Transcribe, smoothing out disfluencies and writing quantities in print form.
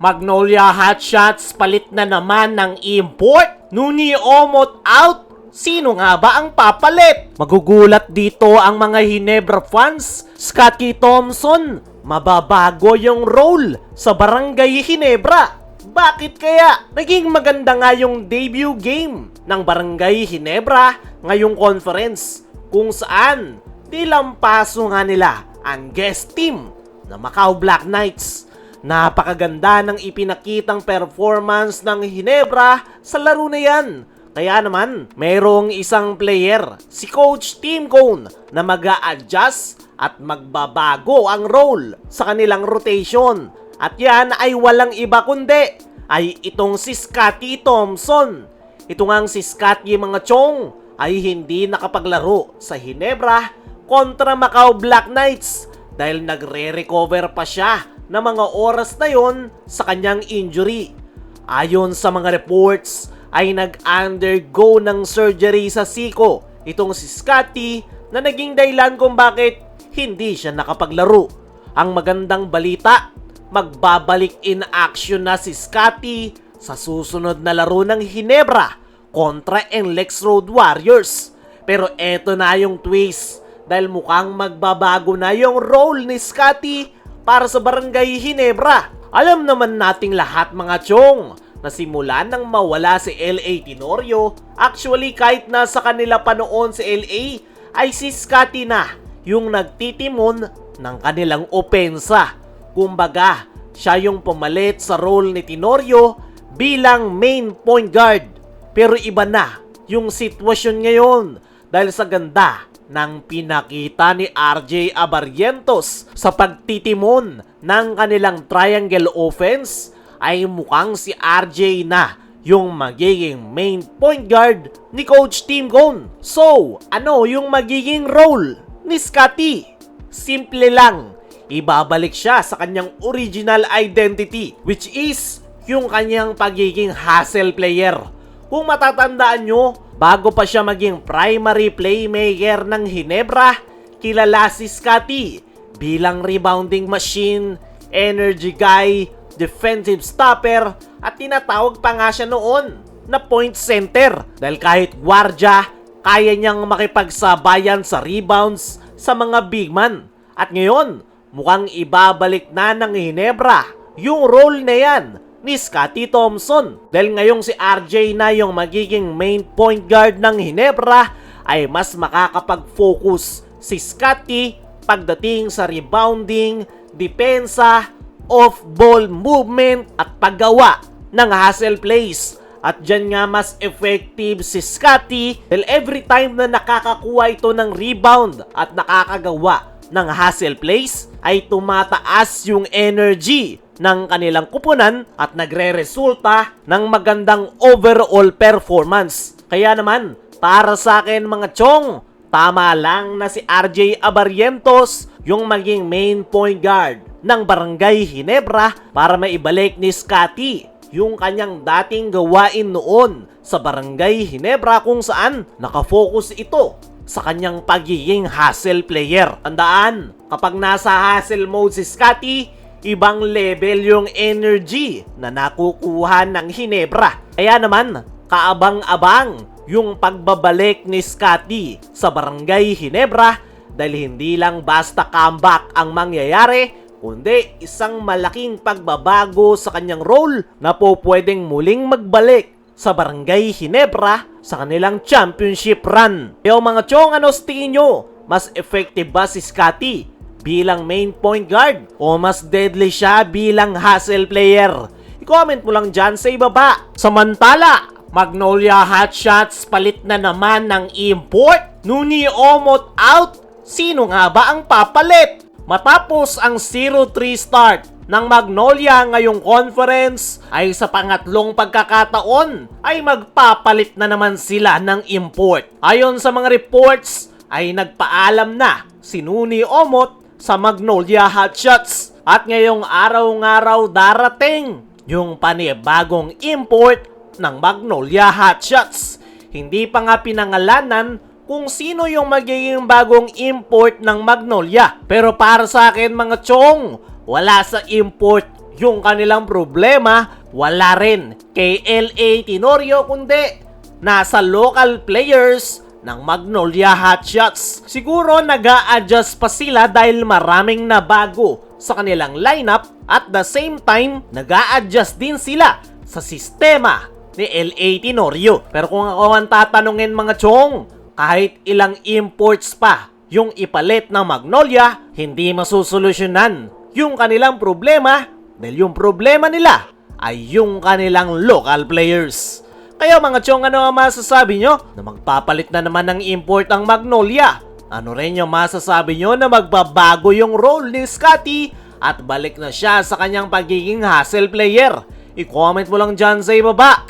Magnolia Hotshots palit na naman ng import. Nuni Omot out. Sino nga ba ang papalit? Magugulat dito ang mga Hinebra fans. Scotty Thompson, mababago yung role sa Barangay Hinebra. Bakit kaya? Naging maganda nga yung debut game ng Barangay Hinebra ngayong conference kung saan nilampaso nga nila ang guest team na Macau Black Knights. Napakaganda ng ipinakitang performance ng Hinebra sa laro na yan. Kaya naman, mayroong isang player, si Coach Tim Cone, na mag-a-adjust at magbabago ang role sa kanilang rotation. At yan ay walang iba kundi ay itong si Scotty Thompson. Ito ngang si Scotty mga chong ay hindi nakapaglaro sa Hinebra kontra Macau Black Knights dahil nagre-recover pa siya na mga oras na yon sa kanyang injury. Ayon sa mga reports, ay nag-undergo ng surgery sa siko itong si Scotty na naging dahilan kung bakit hindi siya nakapaglaro. Ang magandang balita, magbabalik in action na si Scotty sa susunod na laro ng Hinebra kontra NLEX Road Warriors. Pero eto na yung twist dahil mukhang magbabago na yung role ni Scotty para sa Barangay Hinebra. Alam naman nating lahat mga chong na simula nang mawala si LA Tenorio, actually kahit nasa kanila pa noon si LA, ay si Scotty na yung nagtitimon ng kanilang opensa. Kumbaga, siya yung pumalit sa role ni Tenorio bilang main point guard. Pero iba na yung sitwasyon ngayon dahil sa ganda ng pinakita ni RJ Abarrientos sa pagtitimon ng kanilang triangle offense, ay mukhang si RJ na yung magiging main point guard ni Coach Tim Cone. So, ano yung magiging role ni Scotty? Simple lang, ibabalik siya sa kanyang original identity, which is yung kanyang pagiging hustle player. Kung matatandaan nyo, bago pa siya maging primary playmaker ng Hinebra, kilala si Scotty bilang rebounding machine, energy guy, defensive stopper, at tinatawag pa nga siya noon na point center dahil kahit gwardya, kaya niyang makipagsabayan sa rebounds sa mga big man. At ngayon, mukhang ibabalik na ng Hinebra yung role na yan ni Scotty Thompson. Dahil ngayong si RJ na yung magiging main point guard ng Hinebra, ay mas makakapag-focus si Scotty pagdating sa rebounding, depensa, off-ball movement at paggawa ng hustle plays. At dyan nga mas effective si Scotty dahil every time na nakakakuha ito ng rebound at nakakagawa ng hustle plays, ay tumataas yung energy ng kanilang kupunan at nagre-resulta ng magandang overall performance. Kaya naman, para sa akin mga chong, tama lang na si RJ Abarrientos yung maging main point guard ng Barangay Hinebra para maibalik ni Scotty yung kanyang dating gawain noon sa Barangay Hinebra kung saan nakafocus ito sa kanyang pagiging hustle player. Tandaan, kapag nasa hustle mode si Scotty, ibang level yung energy na nakukuha ng Hinebra. Kaya naman, kaabang-abang yung pagbabalik ni Scotty sa Barangay Hinebra dahil hindi lang basta comeback ang mangyayari, kundi isang malaking pagbabago sa kanyang role na po pwedeng muling magbalik sa Barangay Hinebra sa kanilang championship run. Kaya mga chong, ano sa tingin nyo? Mas effective ba si Scotty bilang main point guard o mas deadly siya bilang hustle player? I-comment mo lang dyan sa ibaba. Samantala, Magnolia Hotshots palit na naman ng import. Nuni Omot out. Sino nga ba ang papalit? Matapos ang 0-3 start ng Magnolia ngayong conference, ay sa pangatlong pagkakataon ay magpapalit na naman sila ng import. Ayon sa mga reports, ay nagpaalam na si Nuni Omot sa Magnolia Hotshots. At ngayong araw-araw darating yung panibagong import ng Magnolia Hotshots. Hindi pa nga pinangalanan kung sino yung magiging bagong import ng Magnolia. Pero para sa akin mga chong, wala sa import Yung kanilang problema, wala rin kay LA Tenorio kundi nasa local players ng Magnolia Hotshots. Siguro nag-a-adjust pa sila dahil maraming nabago sa kanilang lineup at the same time nag-a-adjust din sila sa sistema ni LA Tenorio. Pero kung ako ang tatanungin mga chong, kahit ilang imports pa yung ipalit ng Magnolia, hindi masusolusyonan yung kanilang problema dahil yung problema nila ay yung kanilang local players. Kaya mga chong, ano ang masasabi nyo na magpapalit na naman ng import ang Magnolia? Ano rin yung masasabi nyo na magbabago yung role ni Scotty at balik na siya sa kanyang pagiging hustle player? I-comment mo lang dyan sa ibaba.